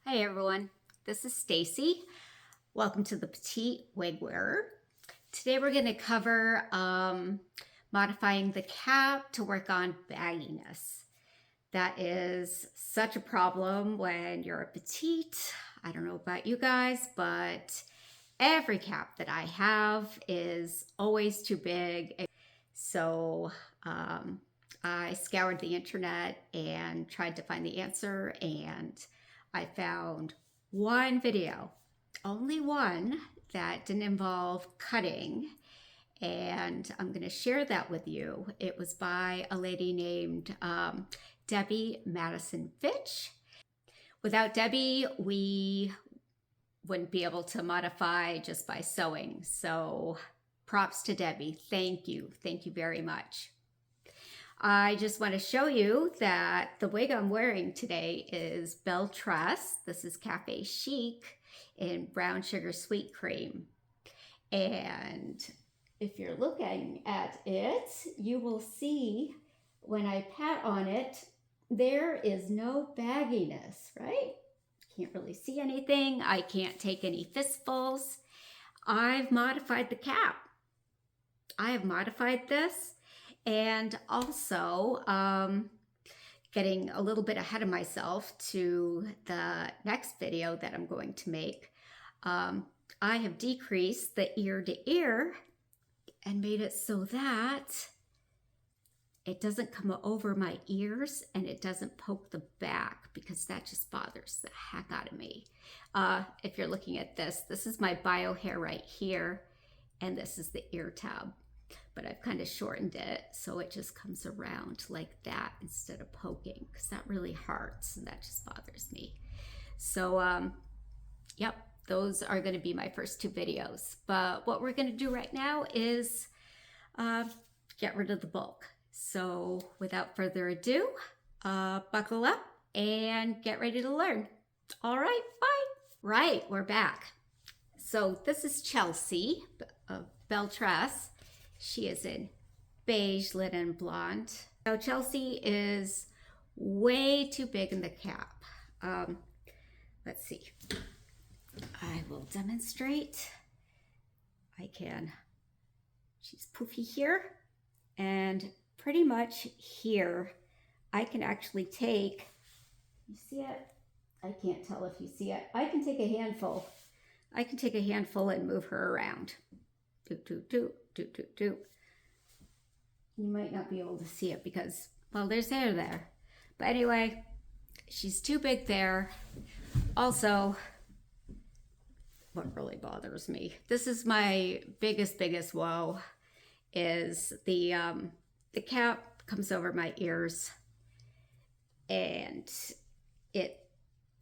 Hey everyone, this is Stacy. Welcome to the Petite Wig Wearer. Today we're going to cover modifying the cap to work on bagginess. That is such a problem when you're a petite. I don't know about you guys, but every cap that I have is always too big. So I scoured the internet and tried to find the answer, and I found one video, only one, that didn't involve cutting, and I'm going to share that with you. It was by a lady named Debbie Madison Fitch. Without Debbie, we wouldn't be able to modify just by sewing. So props to Debbie. Thank you. Thank you very much. I just want to show you that the wig I'm wearing today is Belle Tress. This is Cafe Chic in brown sugar sweet cream. And if you're looking at it, you will see when I pat on it, there is no bagginess, right? Can't really see anything. I can't take any fistfuls. I've modified the cap. I have modified this. And also, getting a little bit ahead of myself to the next video that I'm going to make, I have decreased the ear to ear and made it so that it doesn't come over my ears and it doesn't poke the back, because that just bothers the heck out of me. If you're looking at this, this is my bio hair right here, and this is the ear tab. But I've kind of shortened it so it just comes around like that instead of poking, because that really hurts and that just bothers me. So yep, those are going to be my first two videos. But what we're going to do right now is get rid of the bulk. So without further ado, buckle up and get ready to learn. All right, bye. Right, we're back. So this is Chelsea of Belle Tress. She is in beige linen blonde. Now Chelsea is way too big in the cap. Let's see. I will demonstrate. I can. She's poofy here, and pretty much here I can actually take, you see it? I can't tell if you see it. I can take a handful. I can take a handful and move her around. Do, do, do. You might not be able to see it because, well, there's hair there. But anyway, she's too big there. Also, what really bothers me, this is my biggest woe, is the cap comes over my ears and it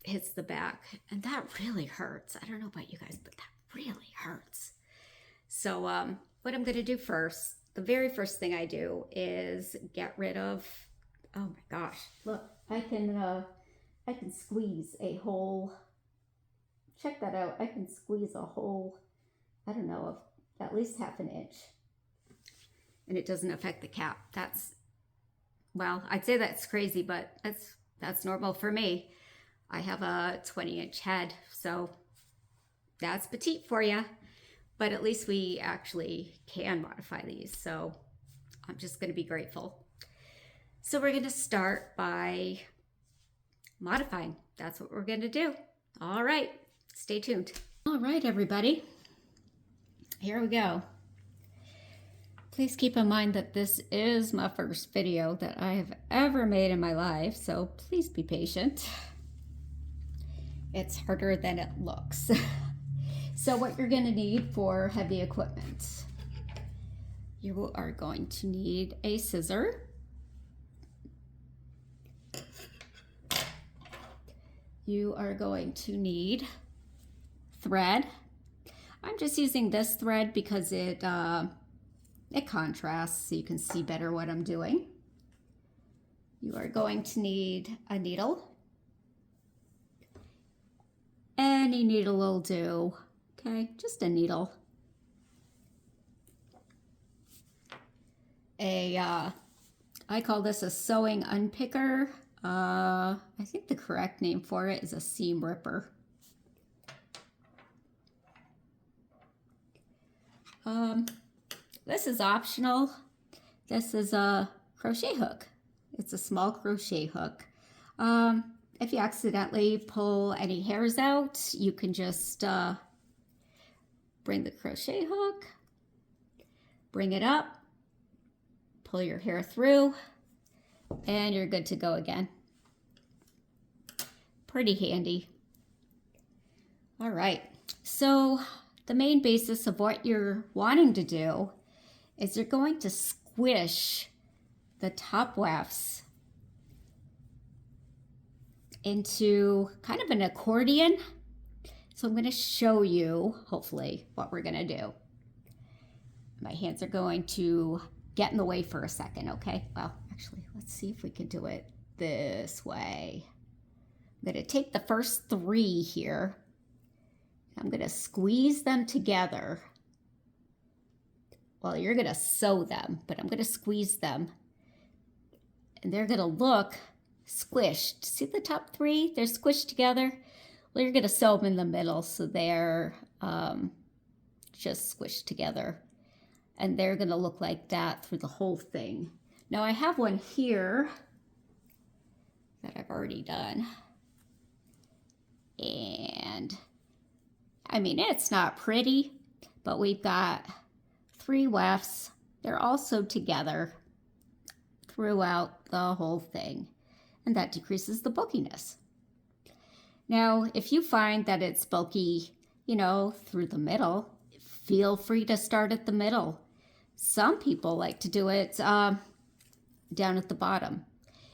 hits the back, and that really hurts. I don't know about you guys, but that really hurts. So what I'm going to do first, the very first thing I do is get rid of, oh my gosh, look, I can squeeze a whole, check that out, I can squeeze a whole, I don't know, of at least half an inch, and it doesn't affect the cap. That's, well, I'd say that's crazy, but that's normal for me. I have a 20-inch head, so that's petite for you. But at least we actually can modify these, so I'm just going to be grateful. So we're going to start by modifying. That's what we're going to do. All right, stay tuned. All right, everybody, here we go. Please keep in mind that this is my first video that I have ever made in my life, so please be patient. It's harder than it looks. So what you're going to need for heavy equipment, you are going to need a scissor, you are going to need thread. I'm just using this thread because it contrasts so you can see better what I'm doing. You are going to need a needle. Any needle will do. Okay, just a needle. I call this a sewing unpicker. I think the correct name for it is a seam ripper. This is optional. This is a crochet hook. It's a small crochet hook. If you accidentally pull any hairs out, you can just bring the crochet hook, bring it up, pull your hair through, and you're good to go again. Pretty handy. All right, so the main basis of what you're wanting to do is you're going to squish the top wefts into kind of an accordion. So I'm going to show you, hopefully, what we're going to do. My hands are going to get in the way for a second, okay? Well, actually, let's see if we can do it this way. I'm going to take the first 3 here. I'm going to squeeze them together. Well, you're going to sew them, but I'm going to squeeze them. And they're going to look squished. See the top 3? They're squished together. Well, you're going to sew them in the middle so they're just squished together. And they're going to look like that through the whole thing. Now, I have one here that I've already done. And I mean, it's not pretty, but we've got 3 wefts. They're also together throughout the whole thing, and that decreases the bulkiness. Now, if you find that it's bulky, you know, through the middle, feel free to start at the middle. Some people like to do it down at the bottom.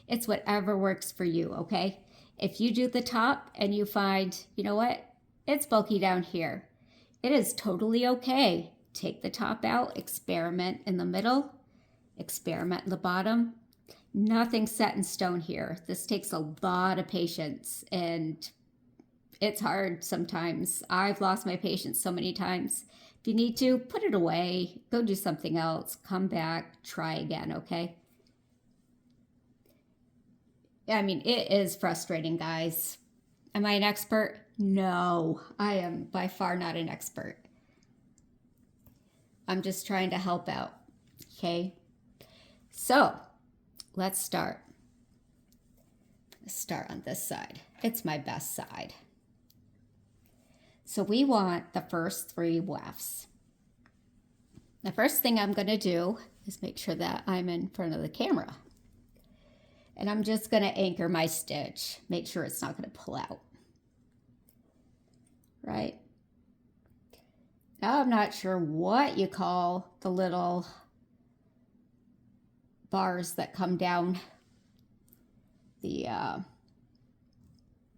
It's whatever works for you, okay? If you do the top and you find, you know what, it's bulky down here, it is totally okay. Take the top out, experiment in the middle, experiment in the bottom. Nothing's set in stone here. This takes a lot of patience, and it's hard sometimes. I've lost my patience so many times. If you need to, put it away, go do something else, come back, try again, okay? I mean, it is frustrating, guys. Am I an expert? No, I am by far not an expert. I'm just trying to help out, okay? So, let's start. Let's start on this side. It's my best side. So we want the first 3 wefts. The first thing I'm going to do is make sure that I'm in front of the camera. And I'm just going to anchor my stitch. Make sure it's not going to pull out. Right? Now I'm not sure what you call the little bars that come down the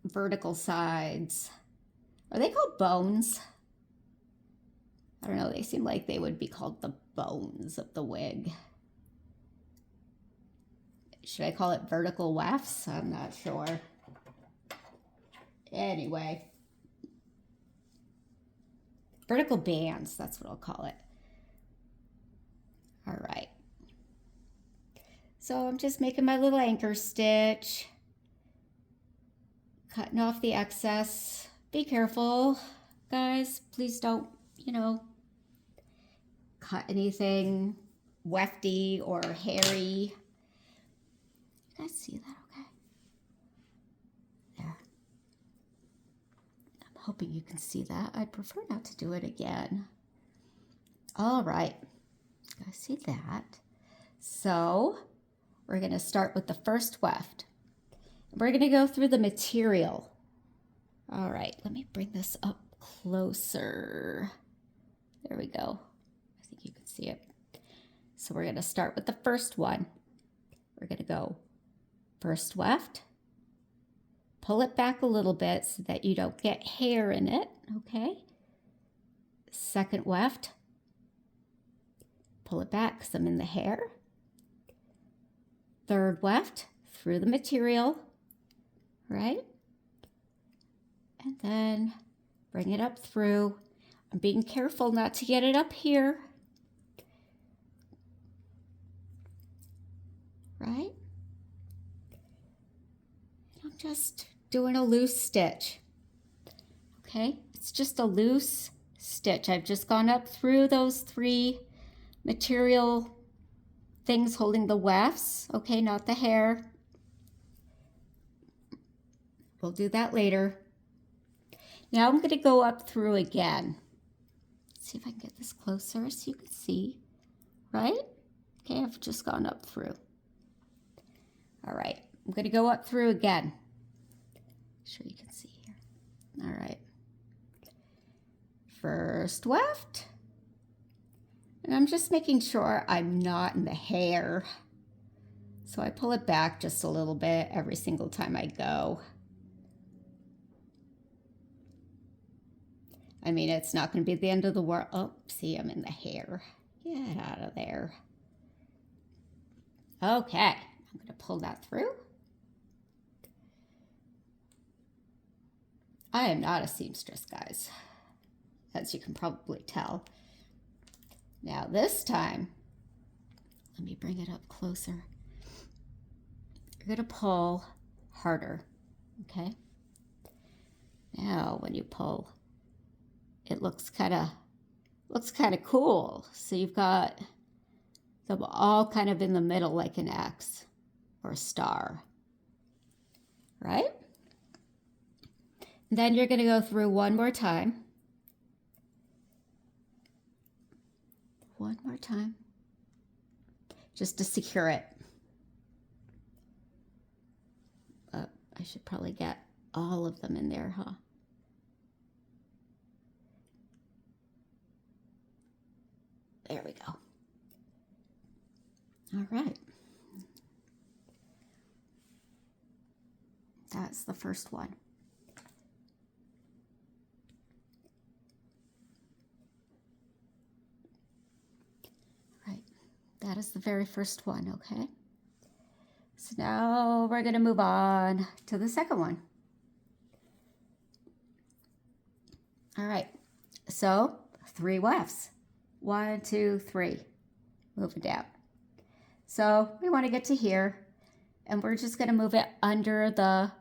vertical sides. Are they called bones? I don't know, they seem like they would be called the bones of the wig. Should I call it vertical wefts? I'm not sure. Anyway. Vertical bands, that's what I'll call it. All right. So I'm just making my little anchor stitch. Cutting off the excess. Be careful, guys. Please don't, you know, cut anything wefty or hairy. You guys see that okay? There. I'm hoping you can see that. I'd prefer not to do it again. All right. You guys see that? So we're going to start with the first weft. We're going to go through the material. All right, let me bring this up closer. There we go. I think you can see it. So we're going to start with the first one. We're going to go first weft, pull it back a little bit so that you don't get hair in it, okay? Second weft, pull it back because I'm in the hair. Third weft, through the material, right? And then bring it up through. I'm being careful not to get it up here. Right? just doing a loose stitch. Okay, it's just a loose stitch. I've just gone up through those 3 material things holding the wefts, okay, not the hair. We'll do that later. Now I'm going to go up through again. Let's see if I can get this closer so you can see, right? Okay, I've just gone up through. All right, I'm going to go up through again. Sure you can see here. All right. First weft. And I'm just making sure I'm not in the hair. So I pull it back just a little bit every single time I go. I mean, it's not going to be the end of the world. Oh, see, I'm in the hair. Get out of there. Okay, I'm going to pull that through. I am not a seamstress, guys, as you can probably tell. Now this time, let me bring it up closer. You're going to pull harder, okay? Now when you pull, it looks kind of cool. So you've got them all kind of in the middle like an X or a star, right? Then you're going to go through one more time. One more time. Just to secure it. I should probably get all of them in there, huh? There we go. All right. That's the first one. That is the very first one, okay? So now we're going to move on to the second one. All right, so 3 wefts. 1, 2, 3. Moving down. So we want to get to here, and we're just going to move it under the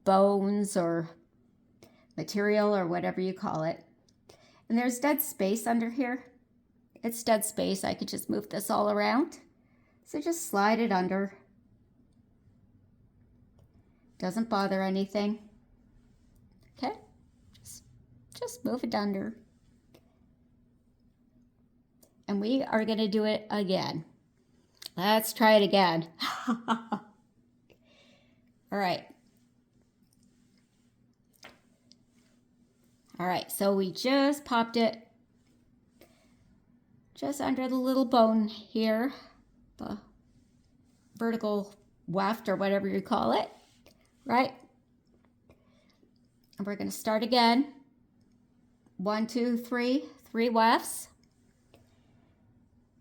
bones or material or whatever you call it. And there's dead space under here. It's dead space. I could just move this all around. So just slide it under. Doesn't bother anything. Okay? Just move it under. And we are going to do it again. Let's try it again. All right. All right, so we just popped it just under the little bone here, the vertical weft or whatever you call it, right? And we're going to start again. 1, 2, 3, 3 wefts.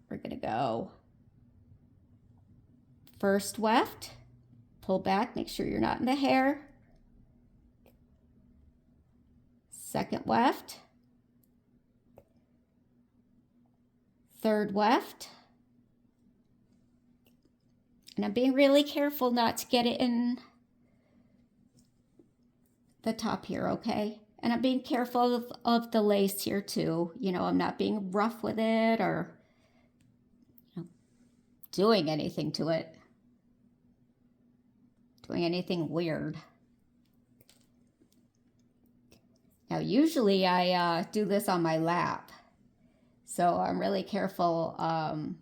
We're going to go first weft, pull back, make sure you're not in the hair. Second weft. Third weft. And I'm being really careful not to get it in the top here, okay? And I'm being careful of the lace here too. You know, I'm not being rough with it or doing anything to it. Doing anything weird. Now, usually I do this on my lap. So I'm really careful and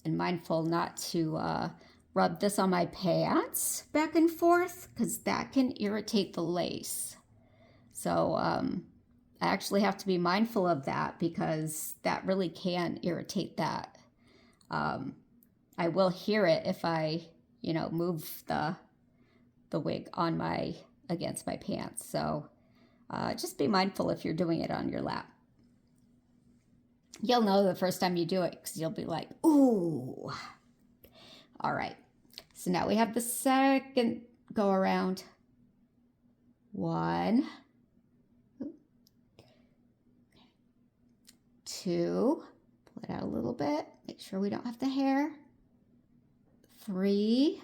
mindful not to rub this on my pants back and forth because that can irritate the lace. So I actually have to be mindful of that because that really can irritate that. I will hear it if I, move the wig on against my pants. So just be mindful if you're doing it on your lap. You'll know the first time you do it because you'll be like, ooh. All right. So now we have the second go around. 1, 2, pull it out a little bit. Make sure we don't have the hair. 3,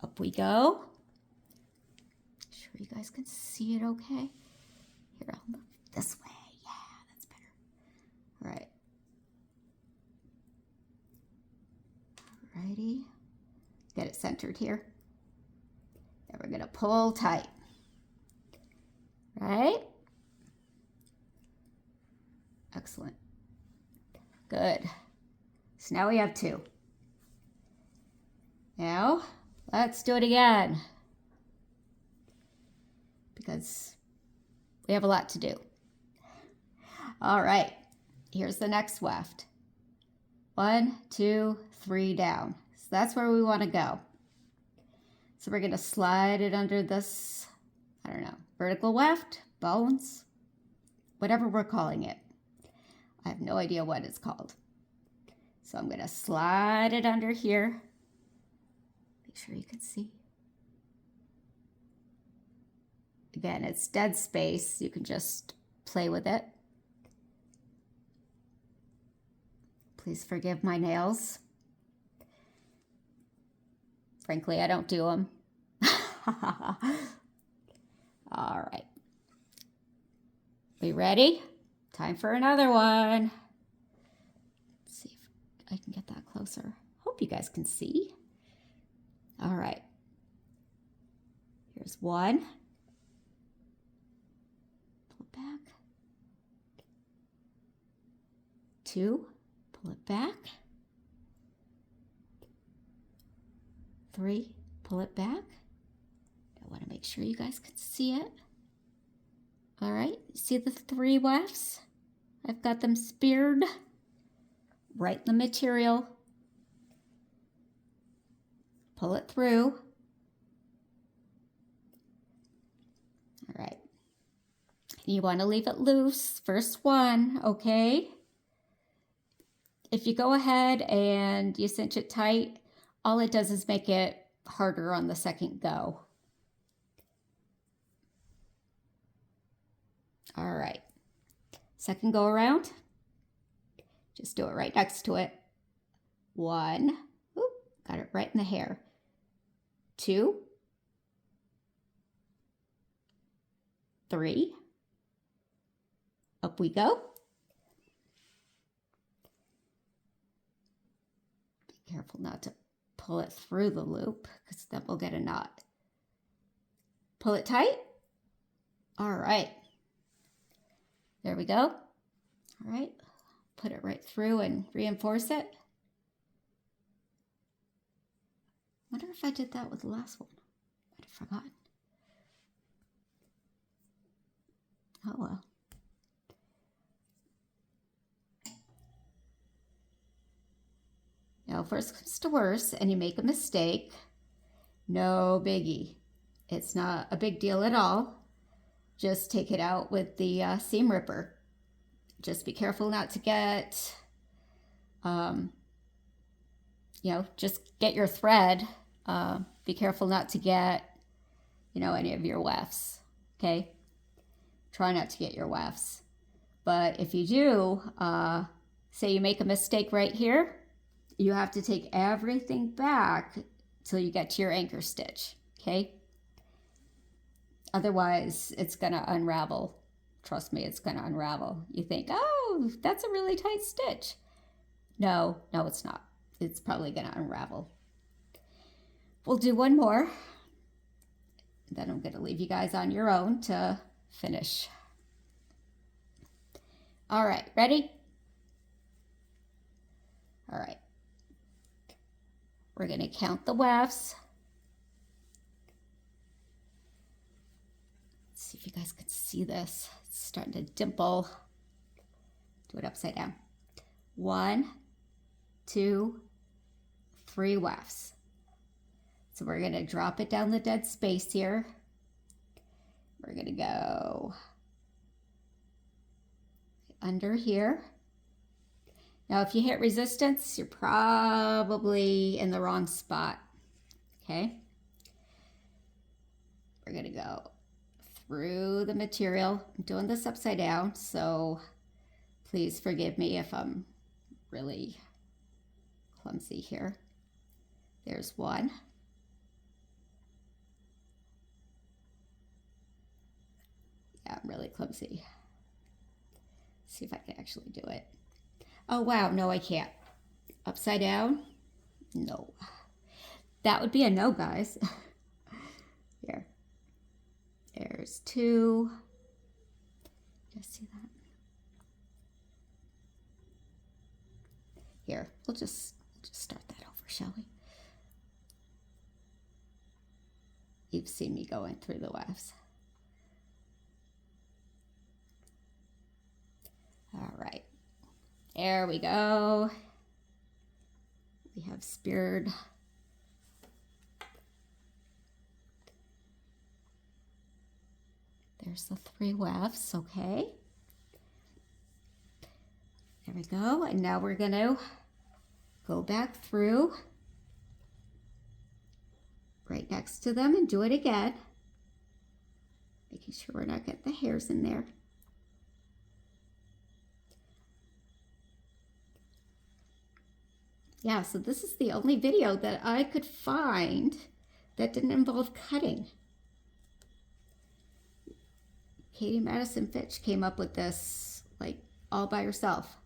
up we go. you guys can see it okay. Here, I'll move this way. Yeah, that's better. All right. Alrighty. Get it centered here. And we're going to pull tight. Right? Excellent. Good. So now we have 2. Now, let's do it again, because we have a lot to do. All right, here's the next weft. 1, 2, 3 down. So that's where we want to go. So we're going to slide it under this, I don't know, vertical weft, bones, whatever we're calling it. I have no idea what it's called. So I'm going to slide it under here. Make sure you can see. Again, it's dead space. You can just play with it. Please forgive my nails. Frankly, I don't do them. All right. We ready? Time for another one. Let's see if I can get that closer. Hope you guys can see. All right. Here's 1. Pull it back. 2. Pull it back. 3. Pull it back. I want to make sure you guys can see it. All right. See the 3 wefts? I've got them speared right in the material. Pull it through. All right. You want to leave it loose. First one, okay? If you go ahead and you cinch it tight, all it does is make it harder on the second go. All right. Second go around. Just do it right next to it. 1. Oop, got it right in the hair. 2. 3. Up we go. Be careful not to pull it through the loop, because then we'll get a knot. Pull it tight. All right. There we go. All right. Put it right through and reinforce it. Wonder if I did that with the last one. I'd have forgotten. Oh well. Now, if worst comes to worst and you make a mistake, no biggie. It's not a big deal at all. Just take it out with the seam ripper. Just be careful not to get, just get your thread. Be careful not to get, any of your wefts, okay? Try not to get your wefts. But if you do, say you make a mistake right here, you have to take everything back till you get to your anchor stitch, okay? Otherwise, it's gonna unravel. Trust me, it's gonna unravel. You think, oh, that's a really tight stitch. No, it's not. It's probably gonna unravel. We'll do one more. Then I'm gonna leave you guys on your own to finish. All right, ready? All right. We're gonna count the wefts. Let's see if you guys can see this. It's starting to dimple. Do it upside down. 1, 2, 3 wefts. So we're gonna drop it down the dead space here. We're gonna go under here. Now, if you hit resistance, you're probably in the wrong spot, okay? We're gonna go through the material. I'm doing this upside down, so please forgive me if I'm really clumsy here. There's 1. I'm really clumsy. See if I can actually do it. Oh, wow. No, I can't. Upside down? No. That would be a no, guys. Here. There's 2. Just see that? Here, we'll just start that over, shall we? You've seen me going through the wefts. All right. There we go. We have speared. There's the 3 wefts, okay. There we go. And now we're going to go back through right next to them and do it again. Making sure we're not getting the hairs in there. Yeah, so this is the only video that I could find that didn't involve cutting. Katie Madison Fitch came up with this like all by herself.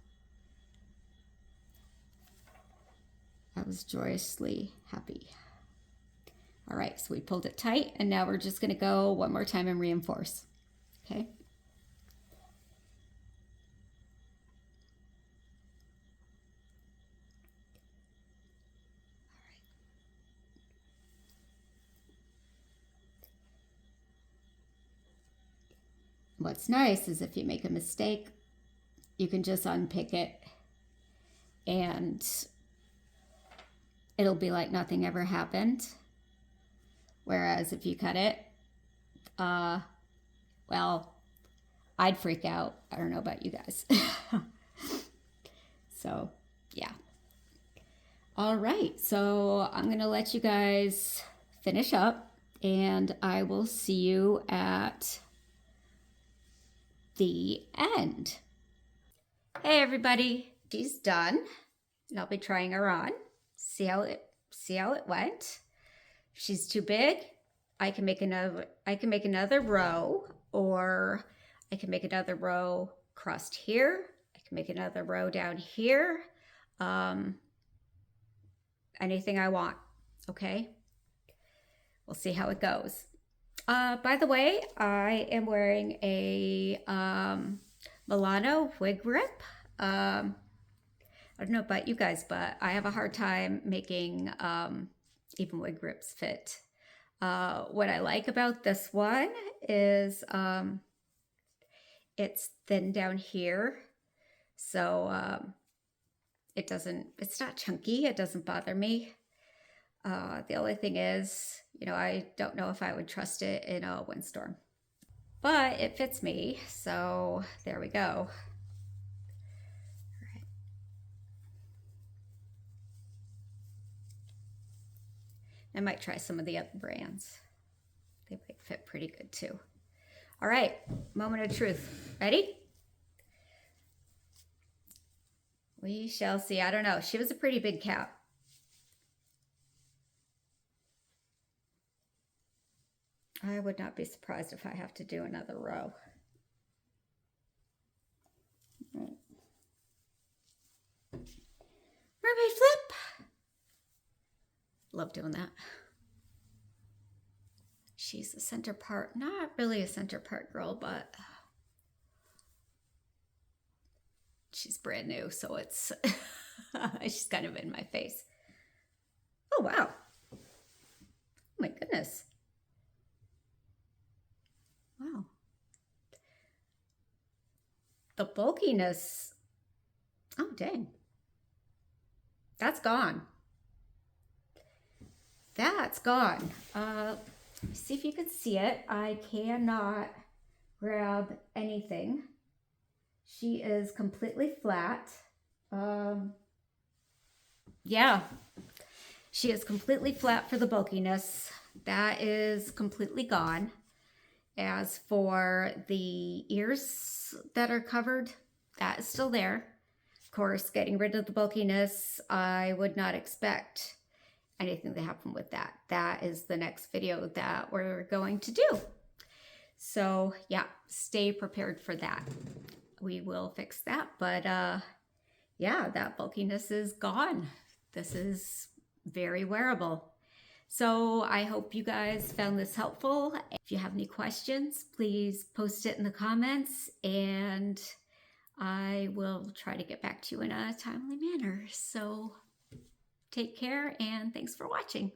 I was joyously happy. All right, so we pulled it tight, and now we're just gonna go one more time and reinforce, okay? What's nice is if you make a mistake, you can just unpick it and it'll be like nothing ever happened. Whereas if you cut it, well, I'd freak out. I don't know about you guys. So, yeah. All right, so I'm gonna let you guys finish up and I will see you at the end. Hey everybody, she's done. And I'll be trying her on. See how it went. If she's too big, I can make another row, or I can make another row crossed here. I can make another row down here. Anything I want, okay? We'll see how it goes. By the way, I am wearing a Milano wig grip. I don't know about you guys, but I have a hard time making even wig grips fit. What I like about this one is it's thin down here, so it's not chunky. It doesn't bother me. The only thing is, you know, I don't know if I would trust it in a windstorm, but it fits me, so there we go. All right. I might try some of the other brands. They might fit pretty good too. All right, moment of truth. Ready? We shall see. I don't know. She was a pretty big cap. I would not be surprised if I have to do another row. Right. Mermaid flip. Love doing that. She's a center part, not really a center part girl, but she's brand new, so it's she's kind of in my face. Oh wow. Oh my goodness. Wow. The bulkiness. Oh, dang. That's gone. That's gone. See if you can see it. I cannot grab anything. She is completely flat. Yeah. She is completely flat for the bulkiness. That is completely gone. As for the ears that are covered, that is still there. Of course, getting rid of the bulkiness, I would not expect anything to happen with that. That is the next video that we're going to do. So yeah, stay prepared for that. We will fix that, but yeah, that bulkiness is gone. This is very wearable. So I hope you guys found this helpful. If you have any questions, please post it in the comments and I will try to get back to you in a timely manner. So take care and thanks for watching.